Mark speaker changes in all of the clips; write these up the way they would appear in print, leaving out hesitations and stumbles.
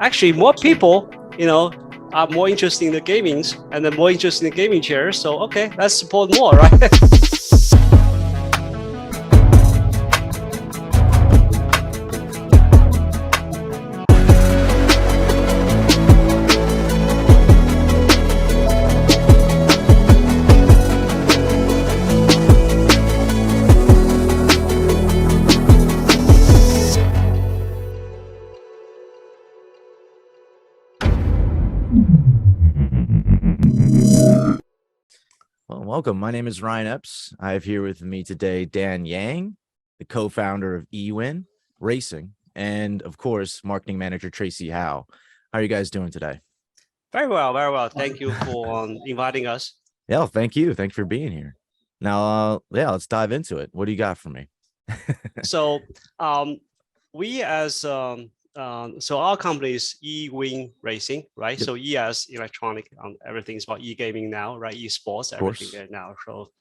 Speaker 1: actually more people, are more interested in the gamings and then more interested in the gaming chairs. So okay, let's support more, right?
Speaker 2: Well, welcome. My name is Ryan Epps. I have here with me today Dan Yang, the co-founder of eWin Racing, and of course, marketing manager Tracy Hou. How are you guys doing today?
Speaker 1: Very well, very well. Thank you for inviting us.
Speaker 2: Yeah, well, thank you. Thank you for being here. Now, let's dive into it. What do you got for me?
Speaker 1: So we as so our company is eWin Racing, right?
Speaker 2: Yep.
Speaker 1: So E as electronic, everything's about e-gaming now, right? Esports, everything there now.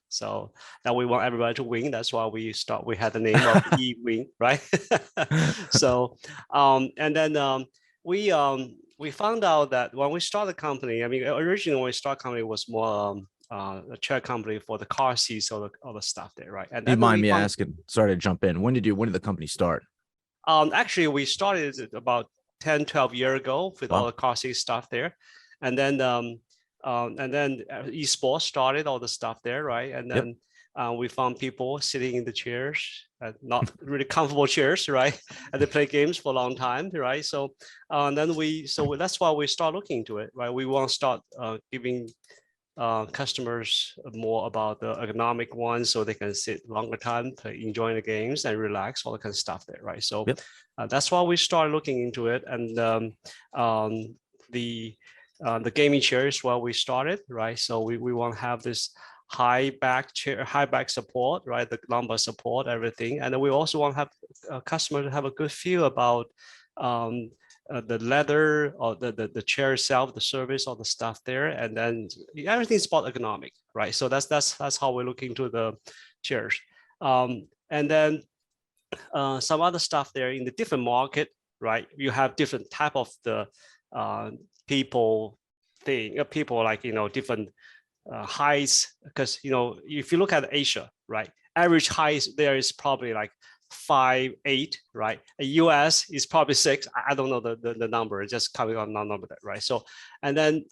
Speaker 1: So now we want everybody to win. That's why we had the name of eWin, right? So and then we found out that when we started the company, I mean, originally when we started the company, it was more a chair company for the car seats, all the stuff there, right? And
Speaker 2: You
Speaker 1: then
Speaker 2: mind me asking? Sorry to jump in. When did the company start?
Speaker 1: Actually, we started about 10, 12 years ago with all the car seat stuff there. And then esports started all the stuff there, right? And then we found people sitting in the chairs, not really comfortable chairs, right? And they play games for a long time, right? So and then that's why we start looking into it, right? We want to start giving customers more about the ergonomic ones so they can sit longer time, enjoying the games and relax, all the kind of stuff there, right? So that's why we started looking into it. And the gaming chair is where we started, right? So we want to have this high back support, right? The lumbar support, everything. And then we also want to have a customer to have a good feel about the leather or the chair itself, the service, all the stuff there, and then everything's about ergonomic, right? So that's how we're looking to the chairs, and then some other stuff there in the different market, right? You have different type of the people like different heights, because if you look at Asia, right, average height there is probably like 5'8", right? US is probably 6. I don't know the number, just coming on number that, right? So, and then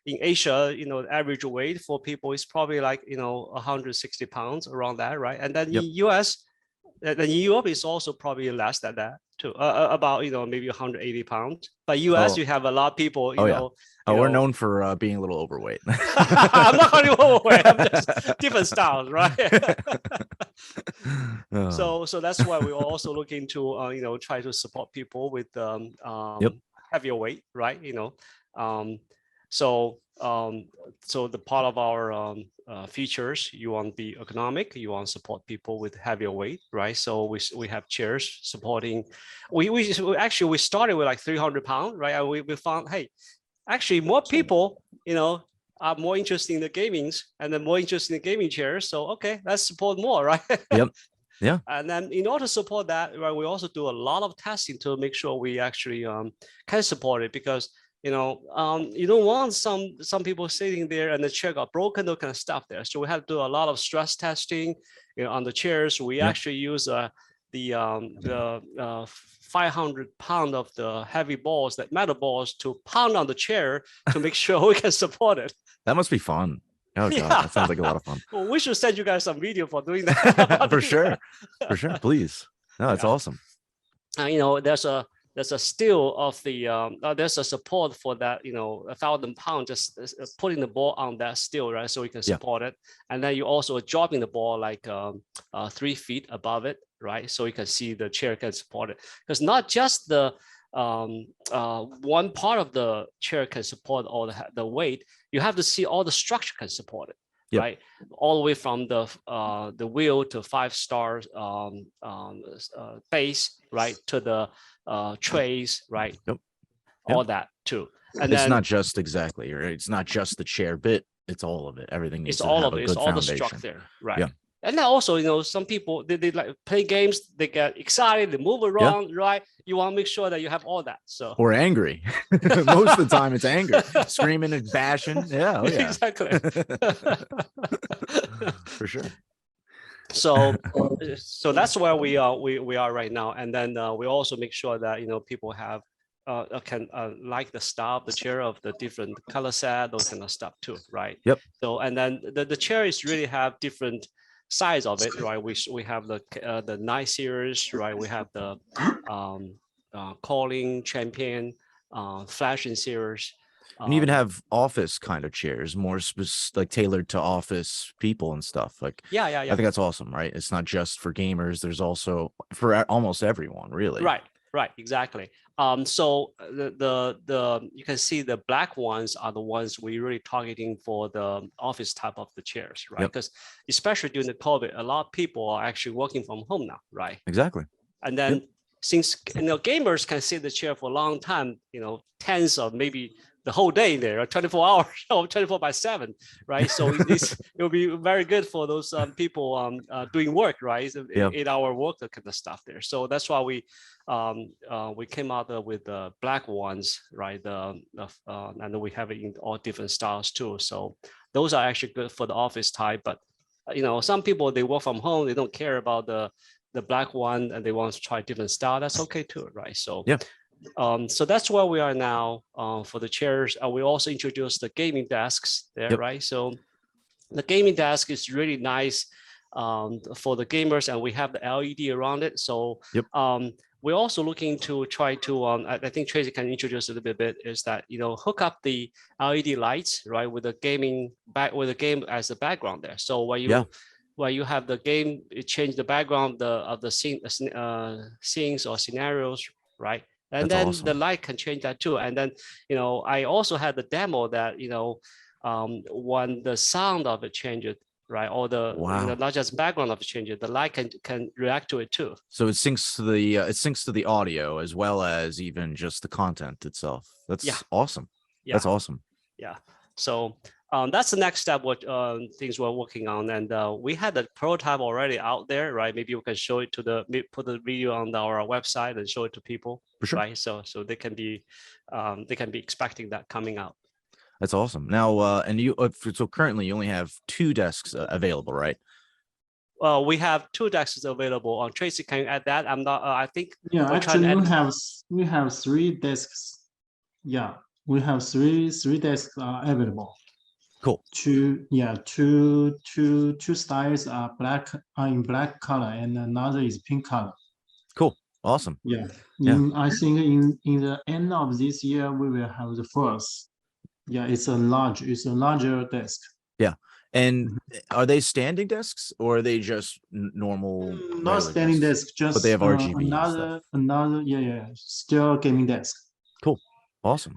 Speaker 1: in Asia, the average weight for people is probably like 160 pounds, around that, right? And then in US, and in Europe is also probably less than that too, about maybe 180 pounds. But US, you have a lot of people,
Speaker 2: we're known for being a little overweight.
Speaker 1: I'm not only overweight, I'm just different styles, right? So that's why we also looking to try to support people with heavier weight, right? So the part of our features, you want to be ergonomic, you want to support people with heavier weight, right? So we have chairs supporting. We started with like 300 pounds, right? And we found, hey, actually more people are more interested in the gamings and then more interested in the gaming chairs. So okay, let's support more, right?
Speaker 2: Yeah.
Speaker 1: And then in order to support that, right, we also do a lot of testing to make sure we actually can support it, because you don't want some people sitting there and the chair got broken, those kind of stuff there. So we have to do a lot of stress testing on the chairs. We actually use the 500 pound of the heavy balls, that metal balls, to pound on the chair to make sure we can support it.
Speaker 2: That must be fun. Oh God, that sounds like a lot of fun.
Speaker 1: Well, we should send you guys some video for doing that.
Speaker 2: For sure, please. No, that's awesome.
Speaker 1: There's a still of the there's a support for that 1,000 pounds, just putting the ball on that still, right, so you can support it. And then you also are dropping the ball like 3 feet above it, right, so you can see the chair can support it, because not just the one part of the chair can support all the weight. You have to see all the structure can support it, right, all the way from the wheel to 5-star base, right, to the trays, right, all that too.
Speaker 2: And it's not just exactly, right? It's not just the chair bit, it's all of it. Everything needs to have a good foundation.
Speaker 1: All the structure there, right? And then also, some people, they like play games, they get excited, they move
Speaker 2: Yeah.
Speaker 1: around, right? You want to make sure that you have all that. So
Speaker 2: Or angry. Most of the time it's angry, screaming and bashing. Yeah. Oh, yeah.
Speaker 1: Exactly.
Speaker 2: For sure.
Speaker 1: So that's where we are right now. And then we also make sure that people have can like the style of the chair, of the different color set, those kind of stuff too, right?
Speaker 2: Yep.
Speaker 1: So and then the chairs really have different size of it, right? We have the night series, right? We have the calling champion, flashing series.
Speaker 2: And even have office kind of chairs, more like tailored to office people and stuff. Like,
Speaker 1: yeah.
Speaker 2: I think that's awesome, right? It's not just for gamers. There's also for almost everyone, really.
Speaker 1: Right, exactly. So the you can see the black ones are the ones we're really targeting for the office type of the chairs, right? Because especially during the COVID, a lot of people are actually working from home now, right?
Speaker 2: Exactly.
Speaker 1: And then since gamers can sit in the chair for a long time, tens of maybe the whole day there, 24 hours or 24/7, right? So it will be very good for those people doing work, right? 8-hour work, that kind of stuff there. So that's why we came out with the black ones, right? And we have it in all different styles too. So those are actually good for the office type. But some people, they work from home, they don't care about the black one, and they want to try different style. That's okay too, right? So so that's where we are now for the chairs. We also introduced the gaming desks there, right? So the gaming desk is really nice for the gamers, and we have the LED around it. So we're also looking to try to, I think Tracy can introduce a little bit, is that, hook up the LED lights, right, with the game as a background there. So where you have the game, it change the background of the scenes or scenarios, right? And
Speaker 2: That's
Speaker 1: then
Speaker 2: awesome.
Speaker 1: the light can change that too. And then, I also had the demo that, when the sound of it changes, right, or the not just background of it changes, the light can react to it too.
Speaker 2: So it syncs to the audio as well as even just the content itself. That's awesome. That's awesome.
Speaker 1: Yeah. So that's the next step, what things we're working on. And we had the prototype already out there, right? Maybe we can show it put the video on our website and show it to people,
Speaker 2: for sure,
Speaker 1: right? So they can be expecting that coming out.
Speaker 2: That's awesome. Now, and so currently you only have 2 desks available, right?
Speaker 1: Well, we have 2 desks available. Tracy, can you add that? I'm not. I think.
Speaker 3: Yeah, actually, we have 3 desks. Yeah, we have three desks available.
Speaker 2: Cool.
Speaker 3: Two styles are in black color, and another is pink color.
Speaker 2: Cool. Awesome.
Speaker 3: Yeah. I think in the end of this year we will have the first. Yeah, it's a larger desk.
Speaker 2: Yeah. And are they standing desks or are they just normal?
Speaker 3: Not standing desks, just
Speaker 2: but they have RGB.
Speaker 3: Another still gaming desk.
Speaker 2: Cool. Awesome.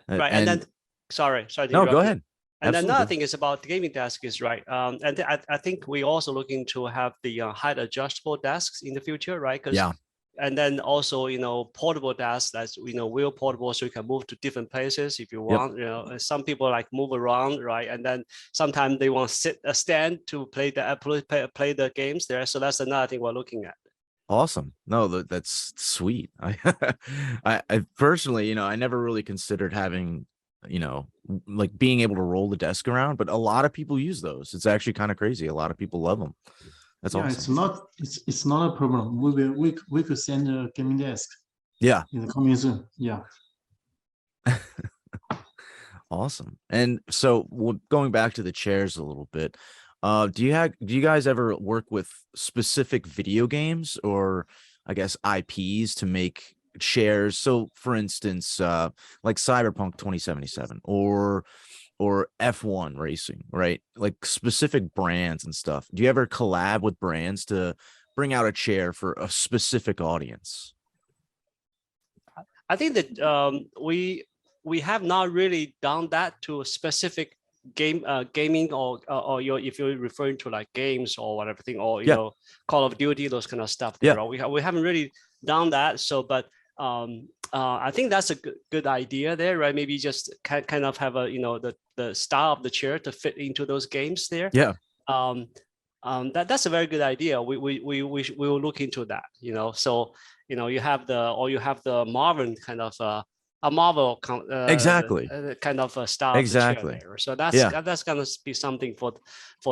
Speaker 1: Right. And then sorry.
Speaker 2: No, go ahead.
Speaker 1: And then another thing is about the gaming desk is right. And I think we also looking to have the height adjustable desks in the future, right? And then also, portable desks that's, wheel portable, so you can move to different places if you want. Some people like move around, right? And then sometimes they want to stand to play the games there. So that's another thing we're looking at.
Speaker 2: Awesome. No, that's sweet. I personally, I never really considered having, like being able to roll the desk around, but a lot of people use those. It's actually kind of crazy. A lot of people love them. That's awesome.
Speaker 3: It's not a problem. We could send a gaming desk.
Speaker 2: Yeah.
Speaker 3: In the coming soon. Yeah.
Speaker 2: Awesome. And so going back to the chairs a little bit, do you guys ever work with specific video games or I guess IPs to make chairs? So for instance, like Cyberpunk 2077 or F1 racing, right? Like specific brands and stuff. Do you ever collab with brands to bring out a chair for a specific audience?
Speaker 1: I think that we have not really done that to a specific gaming or if you're referring to like games or whatever thing, or Call of Duty, those kind of stuff there. We haven't really done that. So but I think that's a good idea there, right? Maybe just kind of have a the style of the chair to fit into those games there. that's a very good idea. We will look into that. So you have the Marvin kind of a Marvel
Speaker 2: Exactly.
Speaker 1: kind of a style of the chair there. So that's gonna be something for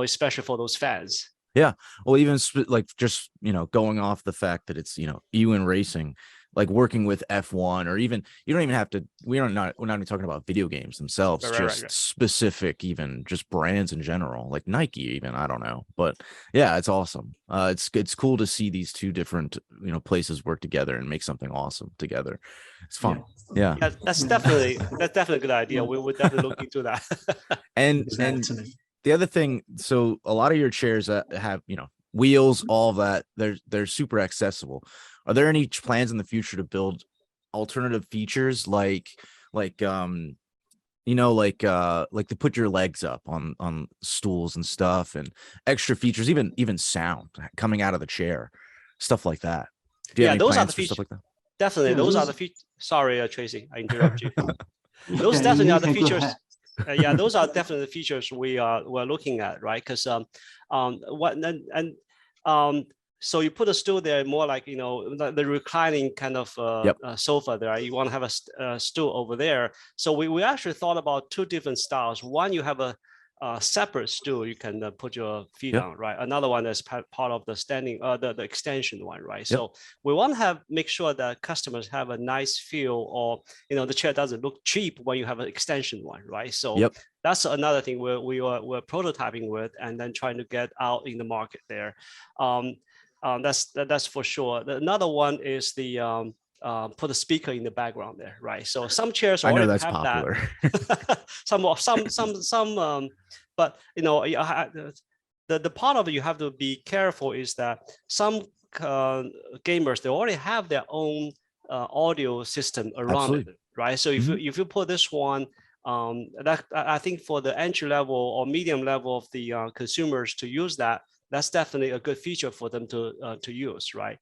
Speaker 1: especially for those fans.
Speaker 2: Yeah. Well, even like just, going off the fact that it's, Ewan Racing, like working with F1, or even, you don't even have to, we're not even talking about video games themselves, just specific, even just brands in general, like Nike, even, I don't know, but yeah, it's awesome. It's cool to see these two different, places work together and make something awesome together. It's fun. Yeah.
Speaker 1: That's definitely a good idea. We would definitely look into that.
Speaker 2: and the other thing, so a lot of your chairs have, wheels, all of that, they're super accessible. Are there any plans in the future to build alternative features like to put your legs up on stools and stuff, and extra features, even sound coming out of the chair, stuff like that? Do you have any
Speaker 1: those
Speaker 2: plans
Speaker 1: are the
Speaker 2: for
Speaker 1: features.
Speaker 2: Stuff like that?
Speaker 1: Definitely, those are the features. Sorry, Tracy, I interrupt you. Those definitely are the features. Those are definitely the features we're looking at, right? Because so you put a stool there, more like the reclining kind of sofa there. You want to have a stool over there. So we actually thought about two different styles. One, you have a separate stool you can put your feet on, right? Another one is part of the standing, the extension one, right? So we want to make sure that customers have a nice feel, or the chair doesn't look cheap when you have an extension one, right? So that's another thing we're prototyping with, and then trying to get out in the market there. That's for sure. Another one is the put a speaker in the background there, right? So some chairs already have
Speaker 2: popular.
Speaker 1: That. some, but the part of it you have to be careful is that some gamers, they already have their own audio system around it, right? So if you put this one, that I think for the entry level or medium level of the consumers to use that's definitely a good feature for them to use, right?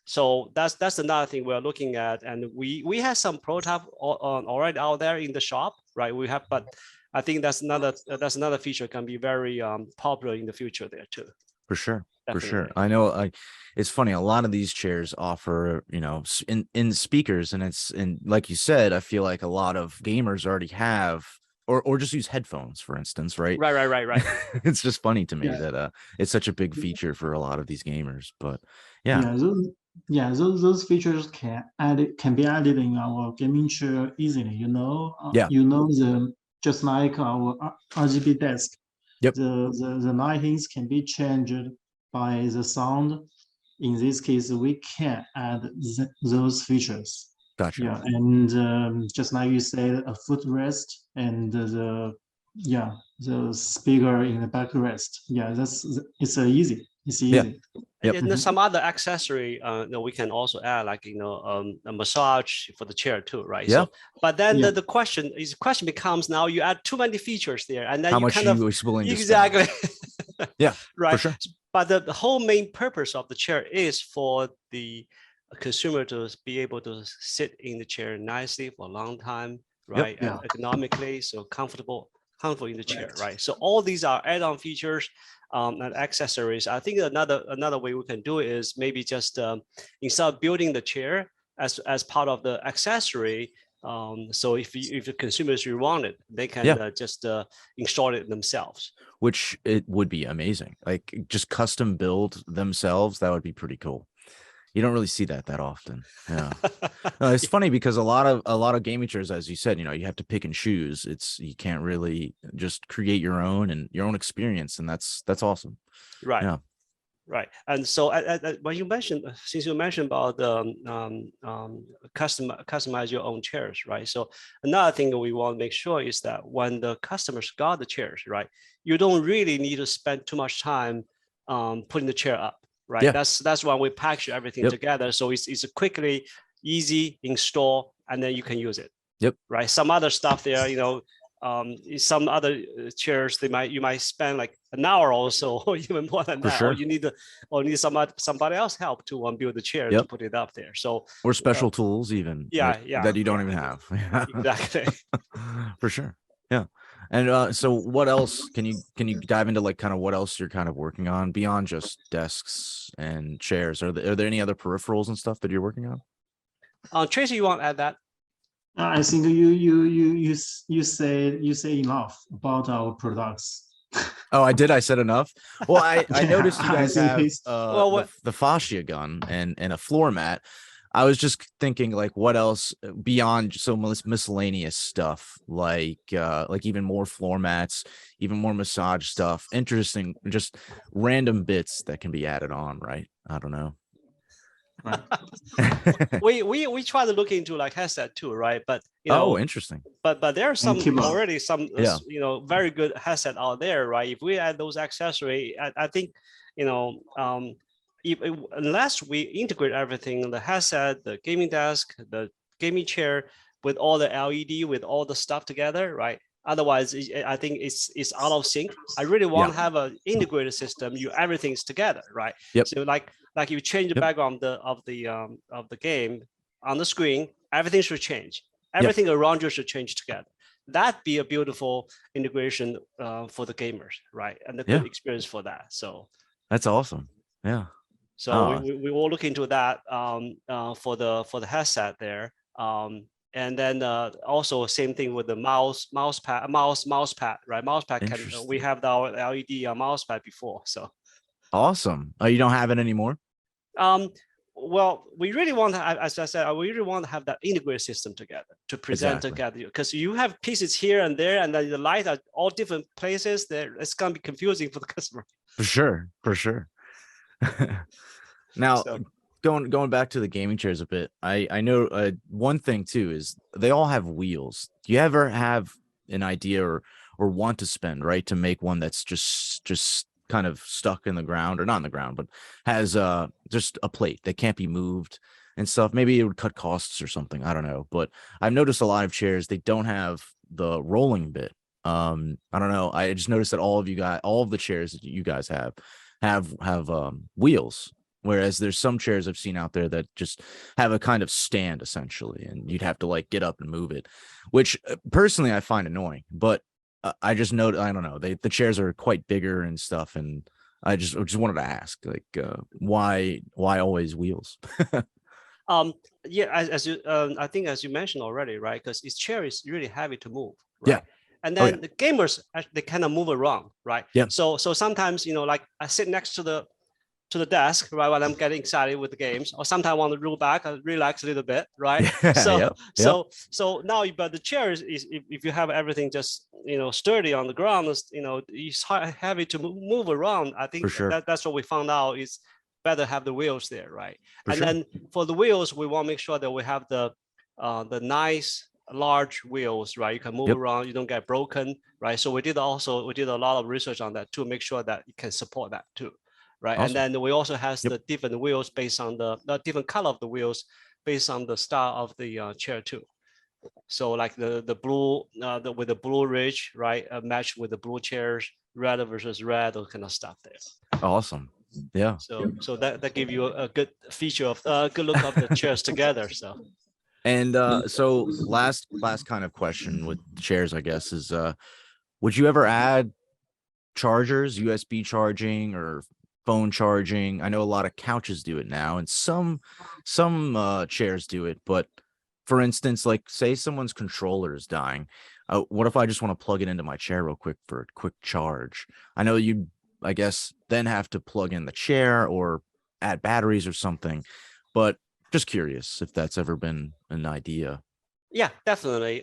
Speaker 1: So that's another thing we're looking at, and we have some prototype already out there in the shop, right? But I think that's another feature can be very popular in the future there too.
Speaker 2: For sure.
Speaker 1: Definitely.
Speaker 2: For sure. I know. It's funny. A lot of these chairs offer, in speakers, and like you said, I feel like a lot of gamers already have, or just use headphones, for instance, right?
Speaker 1: Right.
Speaker 2: It's just funny to me that it's such a big feature for a lot of these gamers. But
Speaker 3: those features can be added in our gaming chair easily. Just like our RGB desk. The lightings can be changed by the sound. In this case, we can add those features.
Speaker 2: Gotcha.
Speaker 3: Yeah, and just like you said, a footrest and the speaker in the backrest. Yeah, it's easy. It's easy.
Speaker 1: And some other accessory we can also add, like a massage for the chair too, right? So, but then the question becomes, now you add too many features there, and then
Speaker 2: how
Speaker 1: you
Speaker 2: much
Speaker 1: kind of
Speaker 2: willing
Speaker 1: exactly
Speaker 2: to spend. Yeah,
Speaker 1: right.
Speaker 2: For sure.
Speaker 1: But the whole main purpose of the chair is for the consumer to be able to sit in the chair nicely for a long time, right? And economically, so comfortable in the chair, right? So all these are add-on features and accessories. I think another way we can do it is maybe just instead of building the chair as part of the accessory. So if the consumers want it, they can just install it themselves.
Speaker 2: Which it would be amazing. Like just custom build themselves. That would be pretty cool. You don't really see that often. Yeah. No, it's funny because a lot of gaming chairs, as you said, you have to pick and choose. You can't really just create your own experience, and that's awesome.
Speaker 1: Right.
Speaker 2: Yeah.
Speaker 1: Right. And so when since you mentioned about customize your own chairs, right? So another thing we want to make sure is that when the customers got the chairs, right, you don't really need to spend too much time putting the chair up. Right. Yeah. That's why we package everything together. So it's a quickly, easy install, and then you can use it.
Speaker 2: Yep.
Speaker 1: Right. Some other stuff there, some other chairs, you might spend like an hour or so, or even more than that. Sure. Or you need somebody else help to build the chair to put it up there. So
Speaker 2: or special tools even. That you don't even have.
Speaker 1: Exactly.
Speaker 2: For sure. Yeah. And so what else can you dive into, like kind of what else you're kind of working on beyond just desks and chairs? Are there any other peripherals and stuff that you're working on?
Speaker 1: Tracy, you want to add that?
Speaker 3: I think you say enough about our products.
Speaker 2: Oh, I did. I said enough. Well, I noticed you
Speaker 3: I
Speaker 2: guys
Speaker 3: think
Speaker 2: have
Speaker 3: he's-
Speaker 2: the fascia gun and a floor mat. I was just thinking, like, what else beyond so miscellaneous stuff, like even more floor mats, even more massage stuff. Interesting, just random bits that can be added on, right? I don't know.
Speaker 3: Right.
Speaker 1: We try to look into like headset too, right? But you know,
Speaker 2: Oh, interesting.
Speaker 1: but there are some
Speaker 3: keyboard.
Speaker 1: already some
Speaker 2: Yeah.
Speaker 1: very good headset out there, right? If we add those accessories, I think unless we integrate everything, the headset, the gaming desk, the gaming chair with all the LED, with all the stuff together, right? Otherwise, I think it's out of sync. I really want to have an integrated system. Everything's together, right?
Speaker 2: Yep.
Speaker 1: So like you change the background of the game on the screen, everything should change. Everything around you should change together. That'd be a beautiful integration for the gamers, right? And a good experience for that. So
Speaker 2: that's awesome. Yeah.
Speaker 1: So we will look into that for the headset there. And then also same thing with the mouse pad, right? Mouse pad we have our LED mouse pad before. So
Speaker 2: awesome. Oh, you don't have it anymore?
Speaker 1: Well, we really want to, as I said, we really want to have that integrated system together to present together, because you have pieces here and there, and then the lights are all different places. There, it's gonna be confusing for the customer.
Speaker 2: For sure. Now, going back to the gaming chairs a bit, I know one thing too is they all have wheels. Do you ever have an idea or want to spend, right, to make one that's just kind of stuck in the ground, or not in the ground, but has just a plate that can't be moved and stuff? Maybe it would cut costs or something, I don't know. But I've noticed a lot of chairs, they don't have the rolling bit. I don't know, I just noticed that all of the chairs that you guys have wheels, whereas there's some chairs I've seen out there that just have a kind of stand essentially, and you'd have to like get up and move it, which personally I find annoying. But I just know, I don't know, the chairs are quite bigger and stuff, and I just wanted to ask, like, why always wheels?
Speaker 1: Yeah, as you I think as you mentioned already, right? Because this chair is really heavy to move, right?
Speaker 2: Yeah.
Speaker 1: And then the gamers, they kind of move around, right?
Speaker 2: Yeah.
Speaker 1: So sometimes, like I sit next to the desk, right, while I'm getting excited with the games, or sometimes I want to roll back and relax a little bit, right? So now, but the chair is if you have everything just sturdy on the ground, it's heavy to move around. I think that's what we found out is better have the wheels there, right? Then for the wheels, we want to make sure that we have the nice large wheels, right? You can move around, you don't get broken, right? So we did a lot of research on that to make sure that it can support that too, right? Awesome. And then we also have the different wheels based on the different color of the wheels based on the style of the chair too. So like the blue with the blue ridge, right, matched with the blue chairs, red versus red, those kind of stuff there.
Speaker 2: Awesome. Yeah.
Speaker 1: So that give you a good feature of good look of the chairs together. So.
Speaker 2: And so last kind of question with chairs, I guess, is would you ever add chargers, USB charging or phone charging? I know a lot of couches do it now, and some chairs do it. But for instance, like say someone's controller is dying, what if I just want to plug it into my chair real quick for a quick charge? I know you, I guess, then have to plug in the chair or add batteries or something, but just curious if that's ever been an idea.
Speaker 1: Yeah, definitely.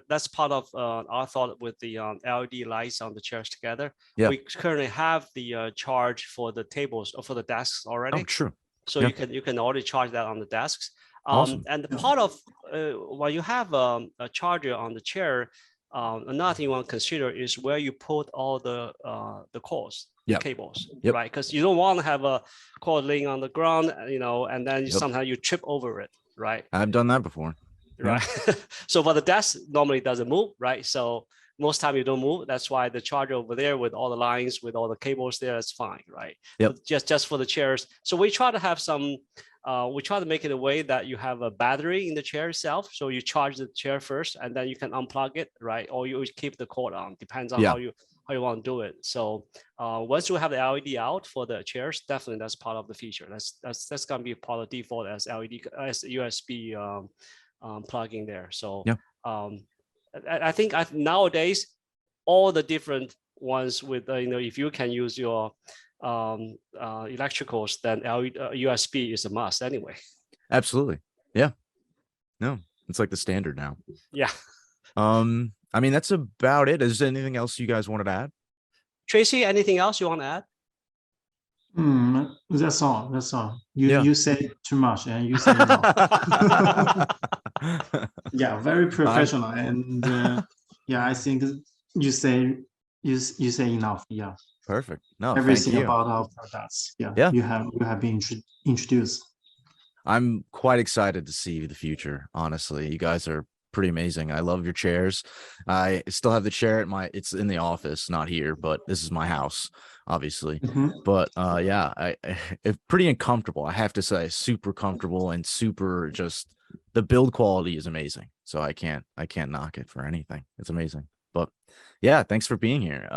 Speaker 1: That's part of our thought with the LED lights on the chairs together. We currently have the charge for the tables or for the desks already.
Speaker 2: Oh, true.
Speaker 1: So you can already charge that on the desks.
Speaker 2: Awesome.
Speaker 1: And the part of while you have a charger on the chair, another thing you want to consider is where you put all the cords, cables, right? Because you don't want to have a cord laying on the ground, and then sometimes you trip over it, right?
Speaker 2: I've done that before.
Speaker 1: Right. So for the desk, normally it doesn't move, right? So most time you don't move. That's why the charger over there with all the lines, with all the cables there, is fine, right?
Speaker 2: Yep.
Speaker 1: But just for the chairs. So we try to have some we try to make it a way that you have a battery in the chair itself. So you charge the chair first and then you can unplug it, right? Or you keep the cord on, depends on how you want to do it. So once you have the LED out for the chairs, definitely that's part of the feature. That's going to be part of default as LED, as USB plugging there. So I think nowadays, all the different ones with, if you can use your electricals, then USB is a must anyway.
Speaker 2: Absolutely. Yeah. No, it's like the standard now.
Speaker 1: Yeah.
Speaker 2: I mean, that's about it. Is there anything else you guys wanted to add?
Speaker 1: Tracy, anything else you want to add?
Speaker 3: That's all. That's all. You say too much and you say enough. Yeah, very professional. And I think you say enough. Yeah.
Speaker 2: Perfect. No,
Speaker 3: everything
Speaker 2: thank you.
Speaker 3: about our products. Yeah. You have been introduced.
Speaker 2: I'm quite excited to see the future. Honestly, you guys are pretty amazing. I love your chairs. I still have the chair at it's in the office, not here, but this is my house, obviously. But it's pretty uncomfortable. I have to say, super comfortable and super just the build quality is amazing. So I can't knock it for anything. It's amazing. But yeah, thanks for being here.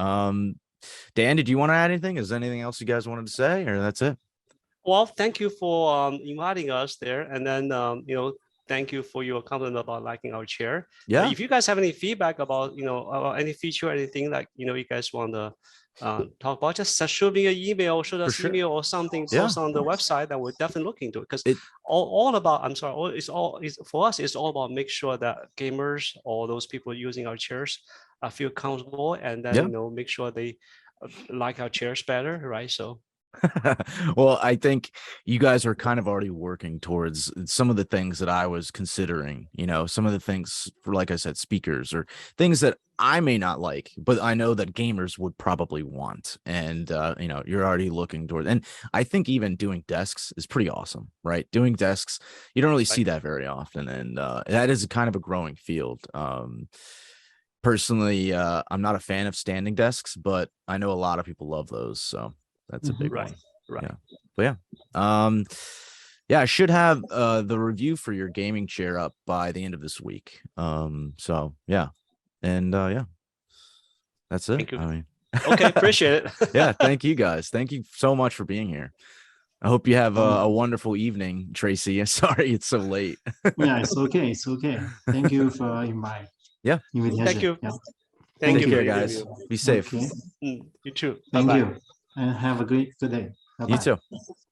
Speaker 2: Dan, did you want to add anything? Is there anything else you guys wanted to say, or that's it?
Speaker 1: Well, thank you for inviting us there, and then thank you for your comment about liking our chair.
Speaker 2: Yeah.
Speaker 1: If you guys have any feedback about about any feature, anything like you guys want to talk about, just shoot me an email, shoot us email or something, post on the website, that we'll definitely look into it. Because all about, I'm sorry, for us, it's all about make sure that gamers or those people using our chairs feel comfortable, and then make sure they like our chairs better, right? So.
Speaker 2: Well, I think you guys are kind of already working towards some of the things that I was considering, some of the things for, like I said, speakers or things that I may not like, but I know that gamers would probably want. And, you're already looking toward, and I think even doing desks is pretty awesome, right? Doing desks, you don't really see that very often. And that is kind of a growing field. Personally, I'm not a fan of standing desks, but I know a lot of people love those. So that's a big one.
Speaker 1: Right.
Speaker 2: Yeah. But I should have the review for your gaming chair up by the end of this week. So yeah. And that's it.
Speaker 1: Thank you.
Speaker 2: I mean,
Speaker 1: okay, appreciate it.
Speaker 2: Yeah, thank you guys. Thank you so much for being here. I hope you have a wonderful evening, Tracy. Sorry it's so late.
Speaker 3: Yeah, it's okay. It's okay. Thank you for inviting.
Speaker 2: Yeah.
Speaker 3: Invitation.
Speaker 1: Thank you.
Speaker 3: Yeah.
Speaker 1: Thank you,
Speaker 2: care, guys. Be safe.
Speaker 3: Okay.
Speaker 1: You too.
Speaker 3: Thank you. And have a great day. Bye-bye.
Speaker 2: You too.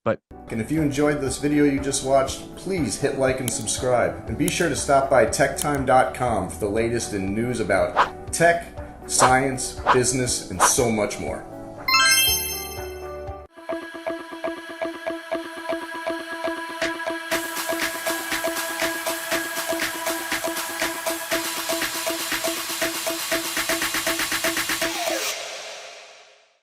Speaker 2: Bye.
Speaker 4: And if you enjoyed this video you just watched, please hit like and subscribe. And be sure to stop by techtime.com for the latest in news about tech, science, business, and so much more.